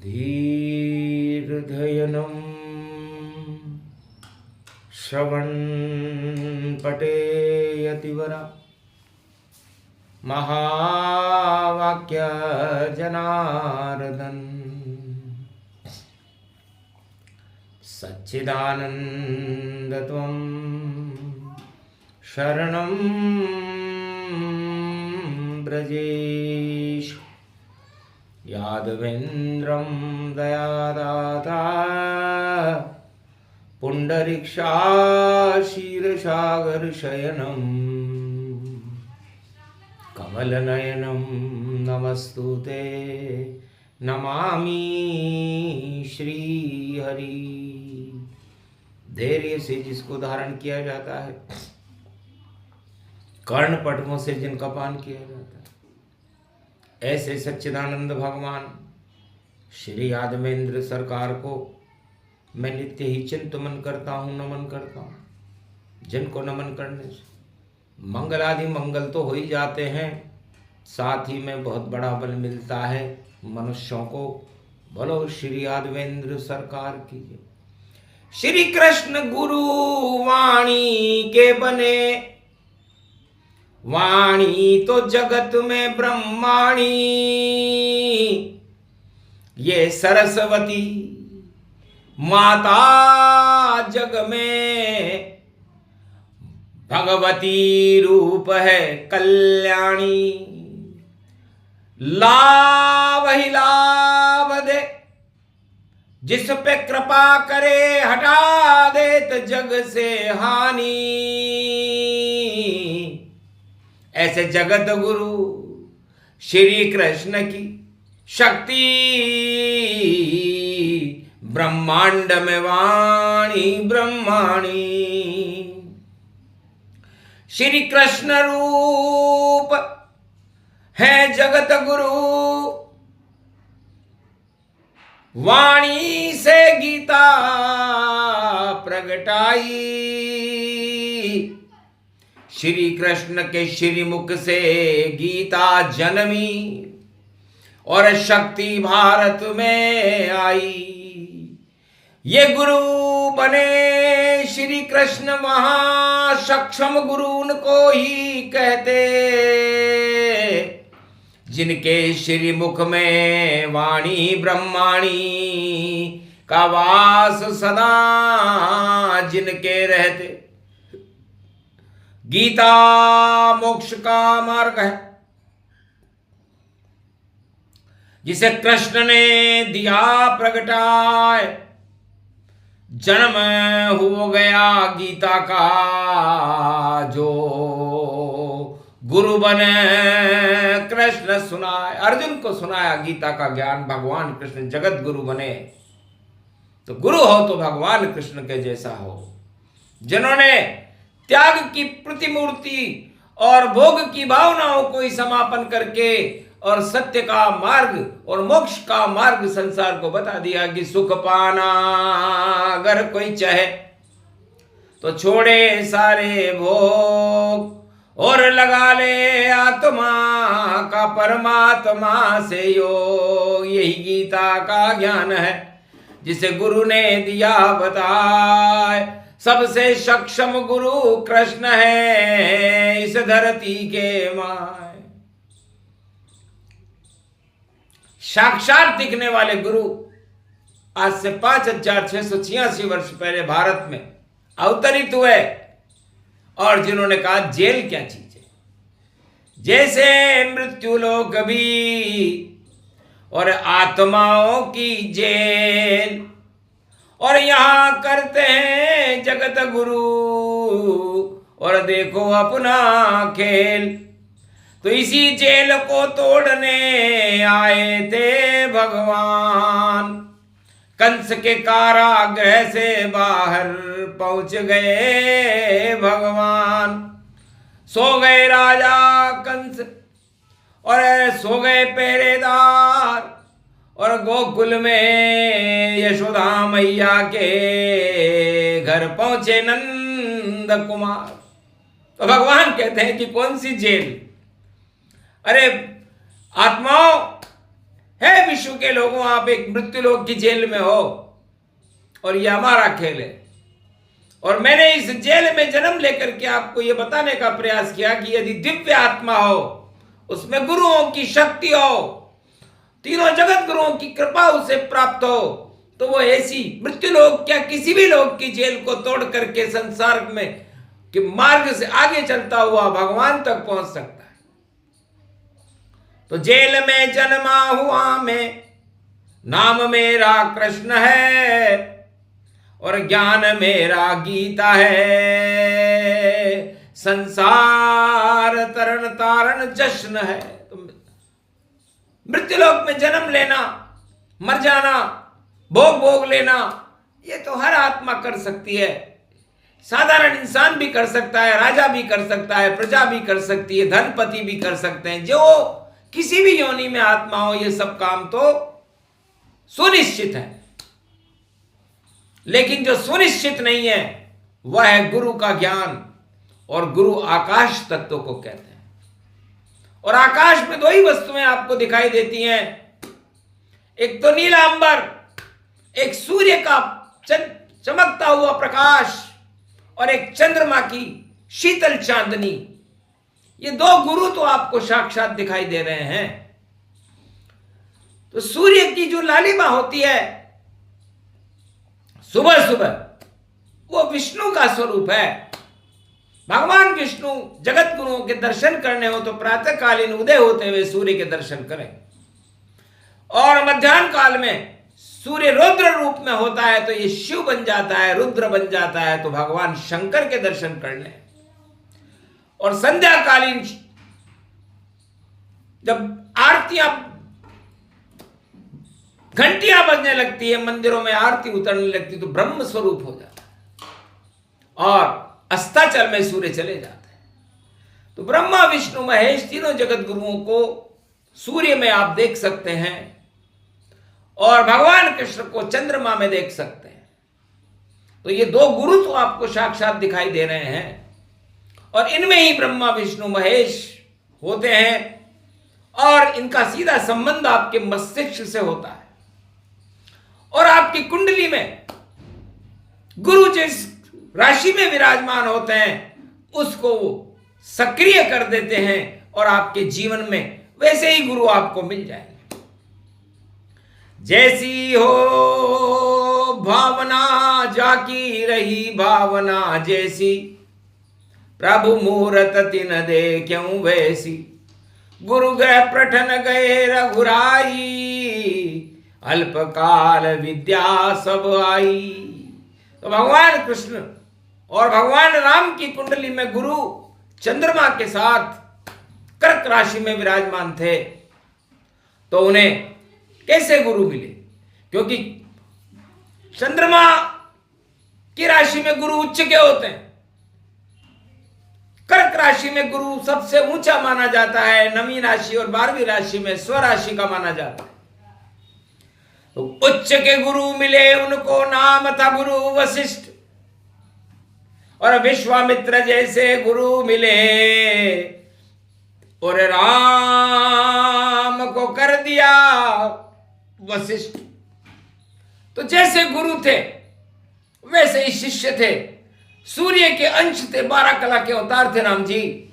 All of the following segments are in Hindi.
धीर्धयनं श्रवणपटेयतिवरा महावाक्यजनार्दन सच्चिदानन्दत्वं शरणं ब्रजेश यादवेन्द्रं दयादाता पुण्डरीक्षाशीर्षागरशयनं कमलनयनं नमस्तुते नमामि श्रीहरि। धैर्य से जिसको धारण किया जाता है, कर्ण पटकों से जिनका पान किया जाता है, ऐसे सच्चिदानंद भगवान श्री यादवेंद्र सरकार को मैं नित्य ही चिंतन करता हूँ, नमन करता हूँ। जिनको नमन करने से मंगल आदि मंगल तो हो ही जाते हैं, साथ ही में बहुत बड़ा बल मिलता है मनुष्यों को। बोलो श्री यादवेंद्र सरकार की जय। श्री कृष्ण गुरु वाणी के बने, वाणी तो जगत में ब्रह्माणी। ये सरस्वती माता जग में भगवती रूप है कल्याणी। लाभ ही लाभ दे, जिस पे कृपा करे हटा देत जग से हानि। ऐसे जगत गुरु श्री कृष्ण की शक्ति, ब्रह्मांड में वाणी ब्रह्माणी। श्री कृष्ण रूप है जगत गुरु, वाणी से गीता प्रगटाई। श्री कृष्ण के श्रीमुख से गीता जन्मी और शक्ति भारत में आई। ये गुरु बने श्री कृष्ण महासक्षम गुरु उनको ही कहते, जिनके श्रीमुख में वाणी ब्रह्माणी का वास सदा जिनके रहते। गीता मोक्ष का मार्ग है, जिसे कृष्ण ने दिया प्रगटाए। जन्म हो गया गीता का, जो गुरु बने कृष्ण सुनाए। अर्जुन को सुनाया गीता का ज्ञान भगवान कृष्ण। जगत गुरु बने तो गुरु हो तो भगवान कृष्ण के जैसा हो, जिन्होंने त्याग की प्रतिमूर्ति और भोग की भावनाओं को ही समापन करके और सत्य का मार्ग और मोक्ष का मार्ग संसार को बता दिया कि सुख पाना अगर कोई चाहे तो छोड़े सारे भोग और लगा ले आत्मा का परमात्मा से योग। यही गीता का ज्ञान है जिसे गुरु ने दिया बताए। सबसे सक्षम गुरु कृष्ण है इस धरती के माए। साक्षात दिखने वाले गुरु आज से 5686 वर्ष पहले भारत में अवतरित हुए, और जिन्होंने कहा जेल क्या चीज है। जैसे मृत्यु लोक भी और आत्माओं की जेल, और यहां करते हैं जगत गुरु और देखो अपना खेल। तो इसी जेल को तोड़ने आए थे भगवान। कंस के कारागृह से बाहर पहुंच गए भगवान। सो गए राजा कंस और सो गए पहरेदार, और गोकुल में यशोदा मैया के घर पहुंचे नंद कुमार। तो भगवान कहते हैं कि कौन सी जेल? अरे आत्माओं, है विश्व के लोगों, आप एक मृत्युलोक की जेल में हो और ये हमारा खेल है। और मैंने इस जेल में जन्म लेकर के आपको यह बताने का प्रयास किया कि यदि दिव्य आत्मा हो, उसमें गुरुओं की शक्ति हो, तीनों जगत गुरुओं की कृपा उसे प्राप्त हो, तो वो ऐसी मृत्युलोक क्या किसी भी लोक की जेल को तोड़ करके संसार में के मार्ग से आगे चलता हुआ भगवान तक पहुंच सकता है। तो जेल में जन्मा हुआ मैं, नाम मेरा कृष्ण है और ज्ञान मेरा गीता है, संसार तरण तारण जश्न है। तो मृत्युलोक में जन्म लेना, मर जाना, भोग भोग लेना, ये तो हर आत्मा कर सकती है। साधारण इंसान भी कर सकता है, राजा भी कर सकता है, प्रजा भी कर सकती है, धनपति भी कर सकते हैं। जो किसी भी योनि में आत्मा हो, ये सब काम तो सुनिश्चित है। लेकिन जो सुनिश्चित नहीं है वह है गुरु का ज्ञान, और गुरु आकाश तत्व को कहते हैं। और आकाश में दो ही वस्तुएं आपको दिखाई देती हैं, एक तो नीला अंबर, एक सूर्य का चमकता हुआ प्रकाश, और एक चंद्रमा की शीतल चांदनी। ये दो गुरु तो आपको साक्षात दिखाई दे रहे हैं। तो सूर्य की जो लालिमा होती है सुबह सुबह, वो विष्णु का स्वरूप है। भगवान विष्णु जगत गुरुओं के दर्शन करने हो तो प्रातःकालीन उदय होते हुए सूर्य के दर्शन करें, और मध्याह्न काल में सूर्य रुद्र रूप में होता है तो ये शिव बन जाता है, रुद्र बन जाता है, तो भगवान शंकर के दर्शन कर लें। और संध्याकालीन जब आरतियां, घंटियां बजने लगती है, मंदिरों में आरती उतरने लगती, तो ब्रह्म स्वरूप हो जाता है और अस्ताचल में सूर्य चले जाते हैं। तो ब्रह्मा विष्णु महेश तीनों जगत गुरुओं को सूर्य में आप देख सकते हैं, और भगवान कृष्ण को चंद्रमा में देख सकते हैं। तो ये दो गुरु तो आपको साक्षात दिखाई दे रहे हैं, और इनमें ही ब्रह्मा विष्णु महेश होते हैं, और इनका सीधा संबंध आपके मस्तिष्क से होता है। और आपकी कुंडली में गुरु जिस राशि में विराजमान होते हैं उसको वो सक्रिय कर देते हैं, और आपके जीवन में वैसे ही गुरु आपको मिल जाएंगे। जैसी हो भावना जाकी रही भावना जैसी, प्रभु मूरत तिन दे क्यों वैसी, गुरु गृह प्रठन गए रघुराई, अल्पकाल विद्या सब आई। तो भगवान कृष्ण और भगवान राम की कुंडली में गुरु चंद्रमा के साथ कर्क राशि में विराजमान थे। तो उन्हें कैसे गुरु मिले? क्योंकि चंद्रमा की राशि में गुरु उच्च के होते हैं, कर्क राशि में गुरु सबसे ऊंचा माना जाता है, 9वीं राशि और 12वीं राशि में स्वराशि का माना जाता है। तो उच्च के गुरु मिले, उनको नाम था गुरु वशिष्ठ, और विश्वामित्र जैसे गुरु मिले, और राम को कर दिया वशिष्ठ। तो जैसे गुरु थे वैसे ही शिष्य थे, सूर्य के अंश थे, 12 कला के अवतार थे राम जी,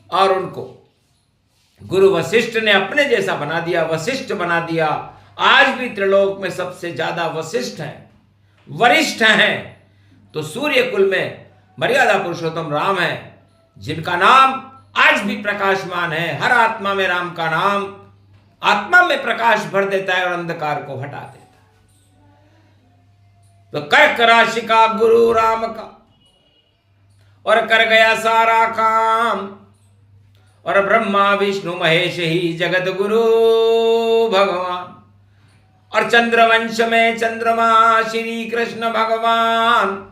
और उनको गुरु वशिष्ठ ने अपने जैसा बना दिया, वशिष्ठ बना दिया। आज भी त्रिलोक में सबसे ज्यादा वशिष्ठ हैं, वरिष्ठ हैं, तो सूर्य कुल में मर्यादा पुरुषोत्तम राम है, जिनका नाम आज भी प्रकाशमान है। हर आत्मा में राम का नाम आत्मा में प्रकाश भर देता है और अंधकार को हटा देता है। तो कर्क राशि का गुरु राम का, और कर गया सारा काम, और ब्रह्मा विष्णु महेश ही जगत गुरु भगवान। और चंद्रवंश में चंद्रमा श्री कृष्ण भगवान,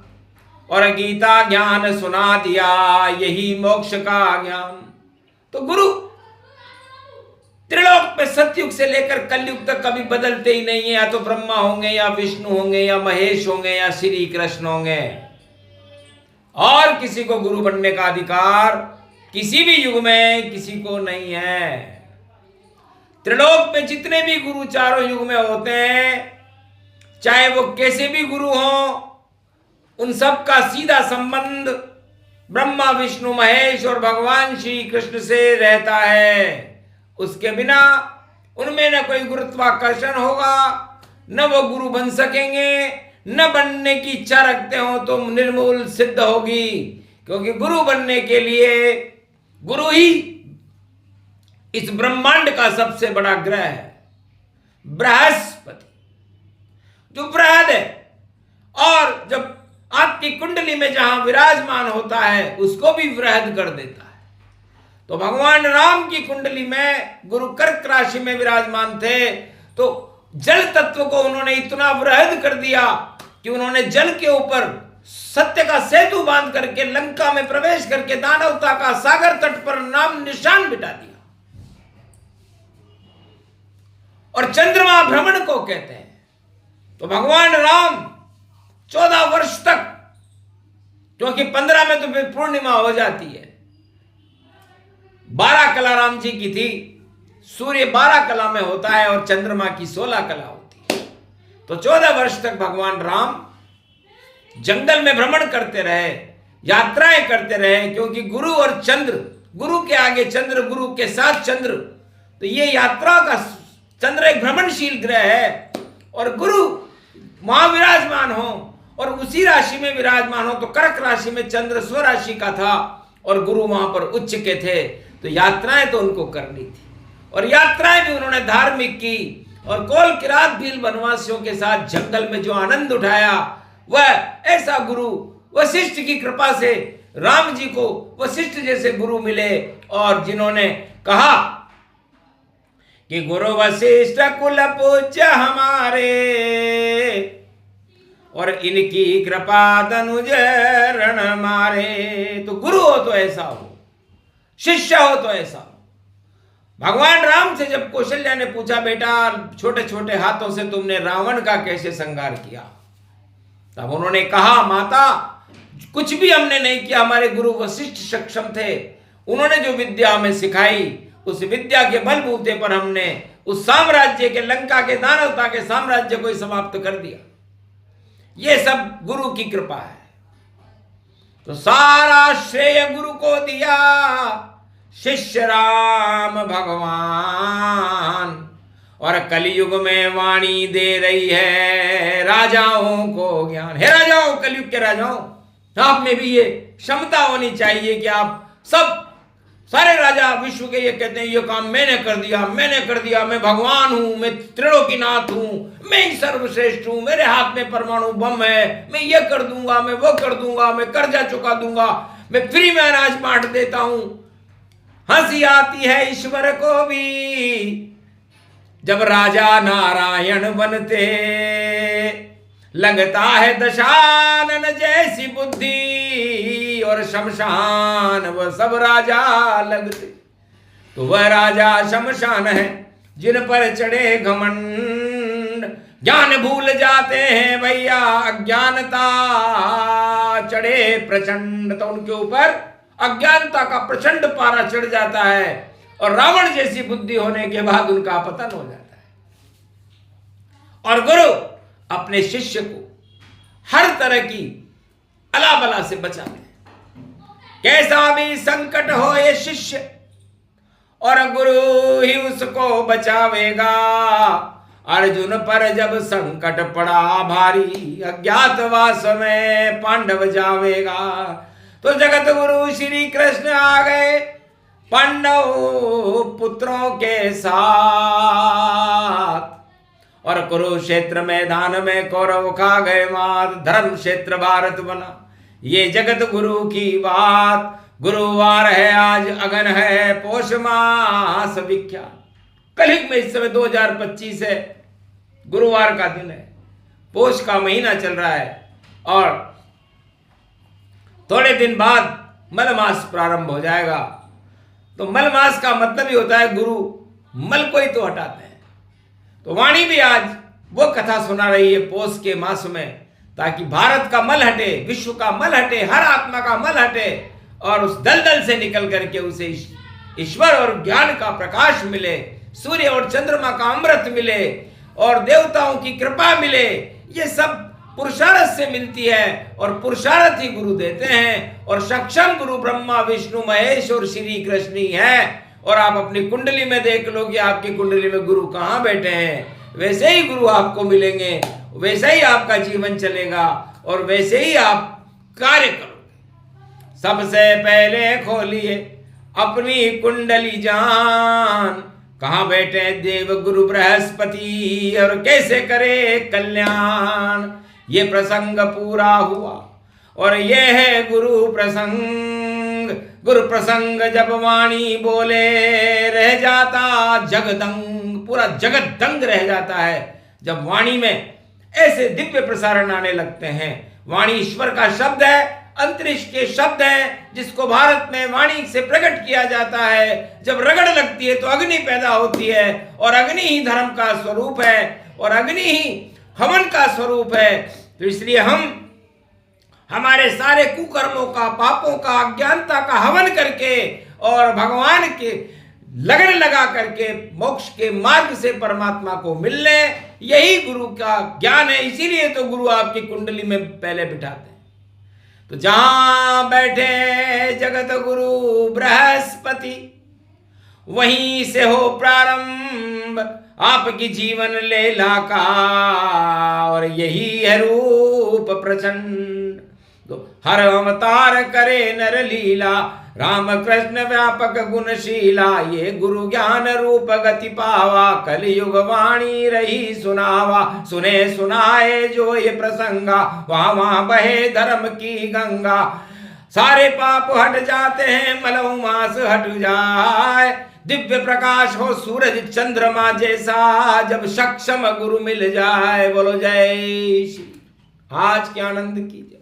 और गीता ज्ञान सुना दिया, यही मोक्ष का ज्ञान। तो गुरु त्रिलोक पे सतयुग से लेकर कलयुग तक कभी बदलते ही नहीं है। या तो ब्रह्मा होंगे, या विष्णु होंगे, या महेश होंगे, या श्री कृष्ण होंगे। और किसी को गुरु बनने का अधिकार किसी भी युग में किसी को नहीं है। त्रिलोक में जितने भी गुरु चारों युग में होते हैं, चाहे वो कैसे भी गुरु हों, उन सब का सीधा संबंध ब्रह्मा विष्णु महेश और भगवान श्री कृष्ण से रहता है। उसके बिना उनमें न कोई गुरुत्वाकर्षण होगा, न वो गुरु बन सकेंगे, न बनने की इच्छा रखते हो तो निर्मूल सिद्ध होगी। क्योंकि गुरु बनने के लिए गुरु ही इस ब्रह्मांड का सबसे बड़ा ग्रह है, बृहस्पति, जो बृहद है, और जब आपकी कुंडली में जहां विराजमान होता है उसको भी वृहद कर देता है। तो भगवान राम की कुंडली में गुरु कर्क राशि में विराजमान थे, तो जल तत्व को उन्होंने इतना वृहद कर दिया कि उन्होंने जल के ऊपर सत्य का सेतु बांध करके लंका में प्रवेश करके दानवता का सागर तट पर नाम निशान मिटा दिया। और चंद्रमा भ्रमण को कहते हैं। तो भगवान राम 14 वर्ष तक, क्योंकि 15 में तो फिर पूर्णिमा हो जाती है, 12 कला राम जी की थी, सूर्य 12 कला में होता है और चंद्रमा की 16 कला होती है। तो 14 वर्ष तक भगवान राम जंगल में भ्रमण करते रहे, यात्राएं करते रहे, क्योंकि गुरु और चंद्र, गुरु के आगे चंद्र, गुरु के साथ चंद्र, तो ये यात्रा का, चंद्र एक भ्रमणशील ग्रह है और गुरु वहां विराजमान हो और उसी राशि में विराजमान हो। तो कर्क राशि में चंद्र स्वराशि का था और गुरु वहां पर उच्च के थे, तो यात्राएं तो उनको करनी थी और यात्राएं भी उन्होंने धार्मिक की। और कोल किरात भील वनवासियों के साथ जंगल में जो आनंद उठाया, वह ऐसा गुरु वशिष्ठ की कृपा से राम जी को वशिष्ठ जैसे गुरु मिले, और जिन्होंने कहा कि गुरु वशिष्ठ कुल पूज्य हमारे, और इनकी कृपा तनुज रण मारे। तो गुरु हो तो ऐसा हो, शिष्य हो तो ऐसा हो। भगवान राम से जब कौशल्या ने पूछा, बेटा छोटे छोटे हाथों से तुमने रावण का कैसे संहार किया, तब उन्होंने कहा, माता कुछ भी हमने नहीं किया, हमारे गुरु वशिष्ठ सक्षम थे, उन्होंने जो विद्या हमें सिखाई, उस विद्या के बलबूते पर हमने उस साम्राज्य के, लंका के, दानवता के साम्राज्य को ही समाप्त कर दिया। ये सब गुरु की कृपा है। तो सारा श्रेय गुरु को दिया शिष्य राम भगवान, और कलयुग में वाणी दे रही है राजाओं को ज्ञान। हे राजाओं, कलयुग के राजाओं, आप में भी ये क्षमता होनी चाहिए कि आप सब सारे राजा विश्व के ये कहते हैं, ये काम मैंने कर दिया, मैंने कर दिया, मैं भगवान हूं, मैं त्रिलोकीनाथ हूं, मैं ही सर्वश्रेष्ठ हूं, मेरे हाथ में परमाणु बम है, मैं ये कर दूंगा, मैं वो कर दूंगा, मैं कर्जा चुका दूंगा, मैं फ्री में अनाज बांट देता हूं। हंसी आती है ईश्वर को भी जब राजा नारायण बनते, लगता है दशानन जैसी बुद्धि, और शमशान वह सब राजा लगते। तो वह राजा शमशान है जिन पर चढ़े घमंड, ज्ञान भूल जाते हैं भैया, अज्ञानता चढ़े प्रचंड। तो उनके ऊपर अज्ञानता का प्रचंड पारा चढ़ जाता है और रावण जैसी बुद्धि होने के बाद उनका पतन हो जाता है। और गुरु अपने शिष्य को हर तरह की अला बला से बचाते हैं। कैसा भी संकट हो ये शिष्य, और गुरु ही उसको बचावेगा। अर्जुन पर जब संकट पड़ा भारी, अज्ञातवास में पांडव जावेगा। तो जगत गुरु श्री कृष्ण आ गए पांडव पुत्रों के साथ, और कुरुक्षेत्र मैदान में कौरव खा गए मात, धर्म क्षेत्र भारत बना। ये जगत गुरु की बात। गुरुवार है आज, अगन है पौष मास विख्यात। कलयुग में इस समय 2025 है, गुरुवार का दिन है, पौष का महीना चल रहा है, और थोड़े दिन बाद मल मास प्रारंभ हो जाएगा। तो मल मास का मतलब ही होता है गुरु मल को ही तो हटाते हैं। तो वाणी भी आज वो कथा सुना रही है पौष के मास में, ताकि भारत का मल हटे, विश्व का मल हटे, हर आत्मा का मल हटे, और उस दलदल से निकल करके उसे ईश्वर और ज्ञान का प्रकाश मिले, सूर्य और चंद्रमा का अमृत मिले और देवताओं की कृपा मिले, ये सब पुरुषार्थ से मिलती है और पुरुषार्थ ही गुरु देते हैं। और सक्षम गुरु ब्रह्मा विष्णु महेश और श्री कृष्ण ही है। और आप अपनी कुंडली में देख लो कि आपकी कुंडली में गुरु कहाँ बैठे हैं, वैसे ही गुरु आपको मिलेंगे, वैसे ही आपका जीवन चलेगा और वैसे ही आप कार्य करोगे। सबसे पहले खोलिए अपनी कुंडली जान, कहाँ बैठे देव गुरु बृहस्पति और कैसे करे कल्याण। ये प्रसंग पूरा हुआ और ये है गुरु प्रसंग। गुरु प्रसंग जब वाणी बोले रह जाता जगदंग, पूरा जगत दंग रह जाता है जब वाणी में ऐसे दिव्य प्रसारण आने लगते हैं। वाणी ईश्वर का शब्द है, अंतरिक्ष के शब्द है, जिसको भारत में वाणी से प्रकट किया जाता है। जब रगड़ लगती है तो अग्नि पैदा होती है और अग्नि ही धर्म का स्वरूप है और अग्नि ही हवन का स्वरूप है। तो इसलिए हम हमारे सारे कुकर्मों का, पापों का, अज्ञानता का हवन करके और भगवान के लगन लगा करके मोक्ष के मार्ग से परमात्मा को मिलने, यही गुरु का ज्ञान है। इसीलिए तो गुरु आपकी कुंडली में पहले बिठाते हैं। तो जहां बैठे जगत गुरु बृहस्पति, वहीं से हो प्रारंभ आपकी जीवन लीला का और यही है रूप प्रचंड। तो हर अवतार करे नर लीला, राम कृष्ण व्यापक गुणशीला। ये गुरु ज्ञान रूप गति पावा, कलयुग वाणी रही सुनावा। सुने सुनाए जो ये प्रसंगा, वहाँ वहाँ बहे धर्म की गंगा। सारे पाप हट जाते हैं, मलहु मास हट जाए। दिव्य प्रकाश हो सूरज चंद्रमा जैसा, जब सक्षम गुरु मिल जाए। बोलो जय श्री। आज के आनंद की जय।